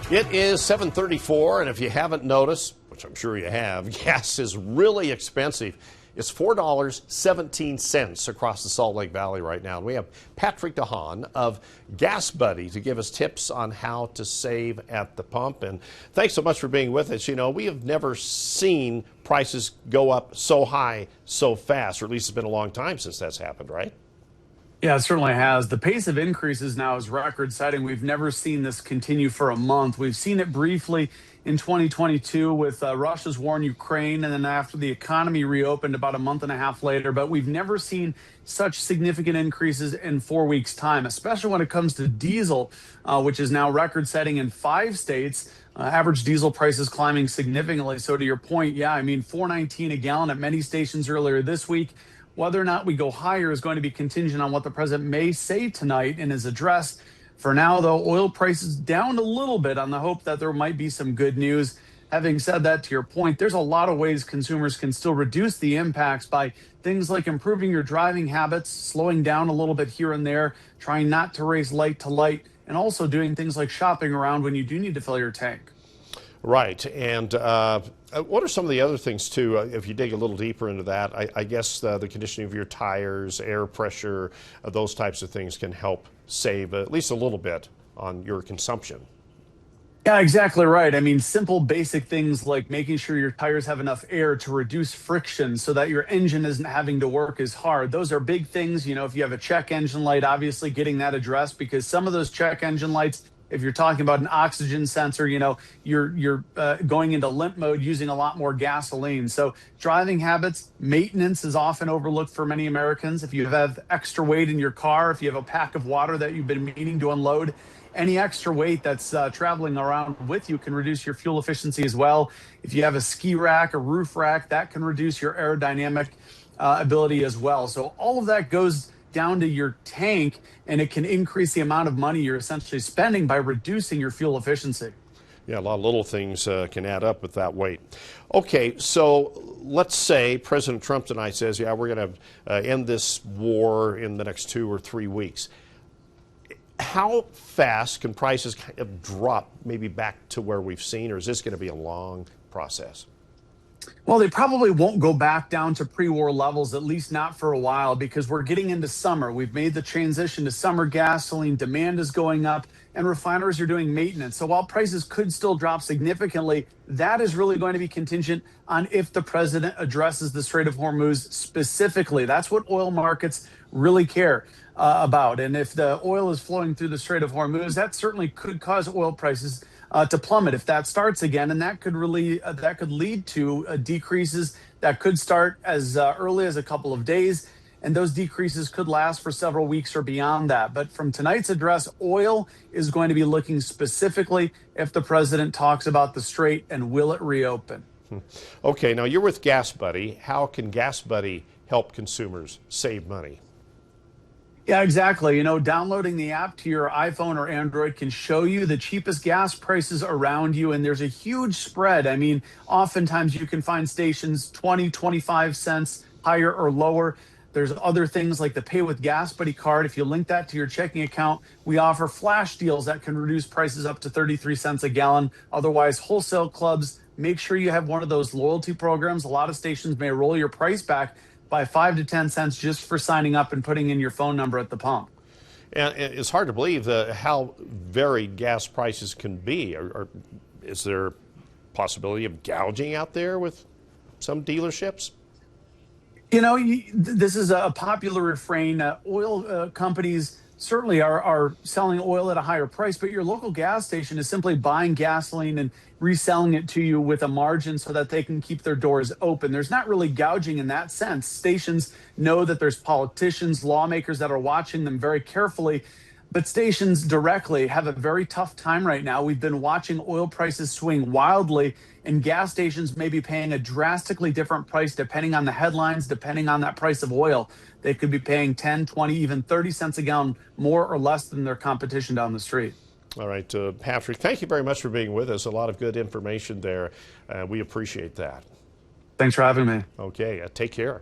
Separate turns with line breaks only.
It is 7:34, and if you haven't noticed, which I'm sure you have, gas is really expensive. It's $4.17 across the Salt Lake Valley right now. And we have Patrick Haan of Gas Buddy to give us tips on how to save at the pump. And thanks so much for being with us. You know, we have never seen prices go up so high so fast, or at least it's been a long time since that's happened, right?
Yeah, it certainly has. The pace of increases now is record-setting. We've never seen this continue for a month. We've seen it briefly in 2022 with Russia's war in Ukraine, and then after the economy reopened about a month and a half later. But we've never seen such significant increases in 4 weeks' time, especially when it comes to diesel, which is now record-setting in 5 states. Average diesel prices climbing significantly. So to your point, yeah, I mean, $4.19 a gallon at many stations earlier this week. Whether or not we go higher is going to be contingent on what the president may say tonight in his address. For now, though, oil prices down a little bit on the hope that there might be some good news. Having said that, to your point, there's a lot of ways consumers can still reduce the impacts by things like improving your driving habits, slowing down a little bit here and there, trying not to race light to light, and also doing things like shopping around when you do need to fill your tank.
Right. And what are some of the other things, too, if you dig a little deeper into that? I guess the conditioning of your tires, air pressure, those types of things can help save at least a little bit on your consumption.
Yeah, exactly right. I mean, simple, basic things like making sure your tires have enough air to reduce friction so that your engine isn't having to work as hard. Those are big things. You know, if you have a check engine light, obviously getting that addressed, because some of those check engine lights, if you're talking about an oxygen sensor, you know, you're going into limp mode using a lot more gasoline. So driving habits, maintenance is often overlooked for many Americans. If you have extra weight in your car, if you have a pack of water that you've been meaning to unload, any extra weight that's traveling around with you can reduce your fuel efficiency as well. If you have a ski rack, a roof rack, that can reduce your aerodynamic ability as well. So all of that goes down to your tank, and it can increase the amount of money you're essentially spending by reducing your fuel efficiency.
Yeah, a lot of little things can add up with that weight. Okay, so let's say President Trump tonight says, yeah, we're going to end this war in the next 2 or 3 weeks. How fast can prices kind of drop maybe back to where we've seen, or is this going to be a long process?
Well, they probably won't go back down to pre-war levels, at least not for a while, because we're getting into summer. We've made the transition to summer gasoline. Demand is going up, and refineries are doing maintenance. So while prices could still drop significantly, that is really going to be contingent on if the president addresses the Strait of Hormuz specifically. That's what oil markets really care about. And if the oil is flowing through the Strait of Hormuz, that certainly could cause oil prices to plummet if that starts again, and that could really lead to decreases that could start as early as a couple of days, and those decreases could last for several weeks or beyond that. But from tonight's address, oil is going to be looking specifically if the president talks about the strait and will it reopen.
Okay, now you're with Gas Buddy. How can Gas Buddy help consumers save money?
Yeah, exactly. You know, downloading the app to your iPhone or Android can show you the cheapest gas prices around you, and there's a huge spread. I mean, oftentimes you can find stations 20, 25 cents higher or lower. There's other things like the Pay with Gas Buddy card. If you link that to your checking account, we offer flash deals that can reduce prices up to 33 cents a gallon. Otherwise, wholesale clubs, make sure you have one of those loyalty programs. A lot of stations may roll your price back by 5 to 10 cents just for signing up and putting in your phone number at the pump.
And it's hard to believe how varied gas prices can be. Or is there a possibility of gouging out there with some dealerships?
You know, this is a popular refrain. Oil companies certainly are selling oil at a higher price, but your local gas station is simply buying gasoline and reselling it to you with a margin so that they can keep their doors open. There's not really gouging in that sense. Stations know that there's politicians, lawmakers that are watching them very carefully, but stations directly have a very tough time right now. We've been watching oil prices swing wildly, and gas stations may be paying a drastically different price depending on the headlines, depending on that price of oil. They could be paying 10, 20, even 30 cents a gallon more or less than their competition down the street.
All right, Patrick, thank you very much for being with us. A lot of good information there. We appreciate that.
Thanks for having me.
Okay, take care.